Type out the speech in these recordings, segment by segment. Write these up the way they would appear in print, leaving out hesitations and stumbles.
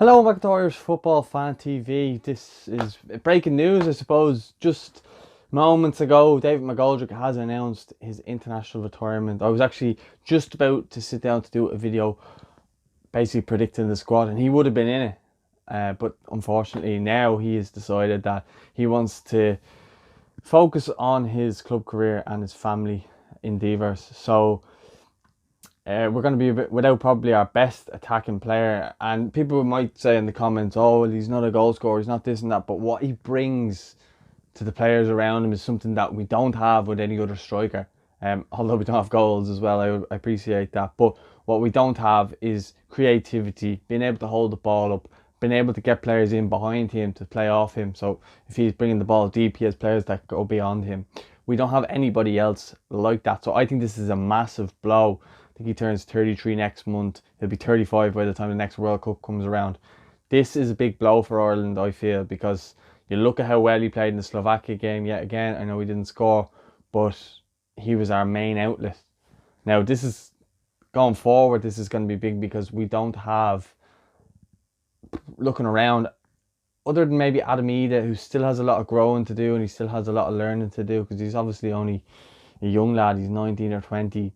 Hello, welcome to Irish Football Fan TV. This is breaking news, I suppose. Just moments ago, David McGoldrick has announced his international retirement. I was actually just about to sit down to do a video basically predicting the squad, and he would have been in it. But unfortunately, now he has decided that he wants to focus on his club career and his family endeavours. So we're going to be a bit without probably our best attacking player, and people might say in the comments, "Oh, well, he's not a goal scorer, he's not this and that." But what he brings to the players around him is something that we don't have with any other striker. Although we don't have goals as well, I appreciate that. But what we don't have is creativity, being able to hold the ball up, being able to get players in behind him to play off him. So if he's bringing the ball deep, he has players that go beyond him. We don't have anybody else like that. So I think this is a massive blow. I think he turns 33 next month. He'll be 35 by the time the next World Cup comes around. This is a big blow for Ireland, I feel, because you look at how well he played in the Slovakia game yet again. I know he didn't score, but he was our main outlet. Now, this is going forward, this is going to be big because we don't have, looking around, other than maybe Adam Ida, who still has a lot of growing to do and he still has a lot of learning to do because he's obviously only a young lad. He's 19 or 20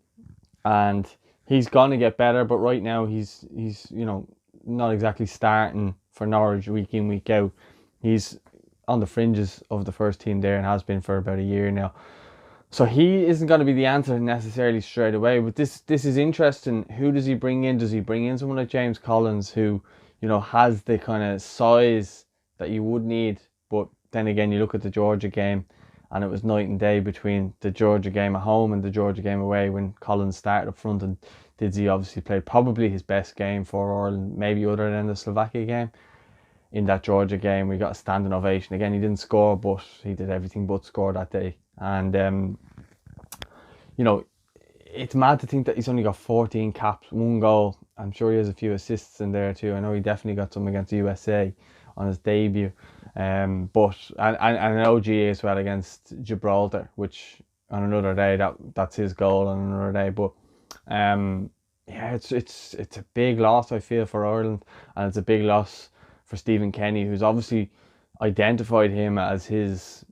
and he's going to get better, but right now he's not exactly starting for Norwich week in, week out. He's on the fringes of the first team there and has been for about a year now. So he isn't going to be the answer necessarily straight away. But this is interesting. Who does he bring in? Does he bring in someone like James Collins, who has the kind of size that you would need? But then again, you look at the Georgia game, and it was night and day between the Georgia game at home and the Georgia game away when Collins started up front, and Didzy obviously played probably his best game for Ireland, maybe other than the Slovakia game. In that Georgia game, we got a standing ovation. Again, he didn't score, but he did everything but score that day. And it's mad to think that he's only got 14 caps, one goal. I'm sure he has a few assists in there too. I know he definitely got some against the USA on his debut. But an OG as well against Gibraltar, which on another day that's his goal on another day. But it's a big loss, I feel, for Ireland, and it's a big loss for Stephen Kenny, who's obviously identified him as his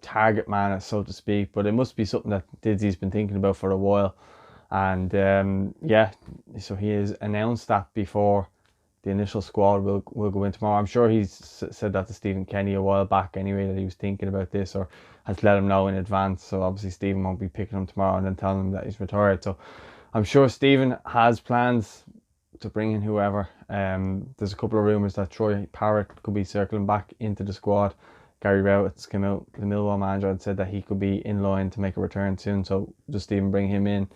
target man, so to speak. But it must be something that Didzy's been thinking about for a while. And so he has announced that before the initial squad will go in tomorrow. I'm sure he's said that to Stephen Kenny a while back anyway, that he was thinking about this, or has let him know in advance. So obviously Stephen won't be picking him tomorrow and then telling him that he's retired. So I'm sure Stephen has plans to bring in whoever. There's a couple of rumours that Troy Parrott could be circling back into the squad. Gary Rowett's came out, the Millwall manager, and said that he could be in line to make a return soon. So just even bring him in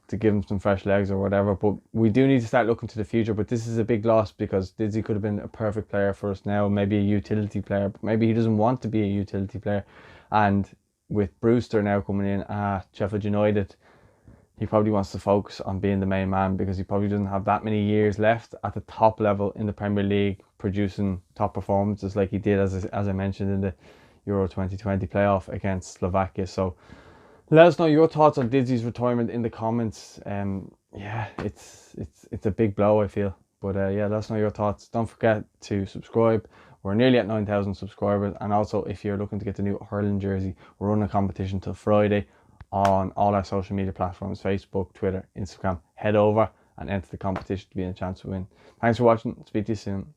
to give him some fresh legs or whatever. But we do need to start looking to the future. But this is a big loss because Didzy could have been a perfect player for us now, maybe a utility player, but maybe he doesn't want to be a utility player. And with Brewster now coming in at Sheffield United, he probably wants to focus on being the main man because he probably doesn't have that many years left at the top level in the Premier League producing top performances like he did, as I mentioned, in the Euro 2020 playoff against Slovakia. So let us know your thoughts on Didzy's retirement in the comments. It's a big blow, I feel. But let us know your thoughts. Don't forget to subscribe. We're nearly at 9,000 subscribers. And also, if you're looking to get the new Ireland jersey, we're running a competition till Friday on all our social media platforms: Facebook, Twitter, Instagram. Head over and enter the competition to be in a chance to win. Thanks for watching. Speak to you soon.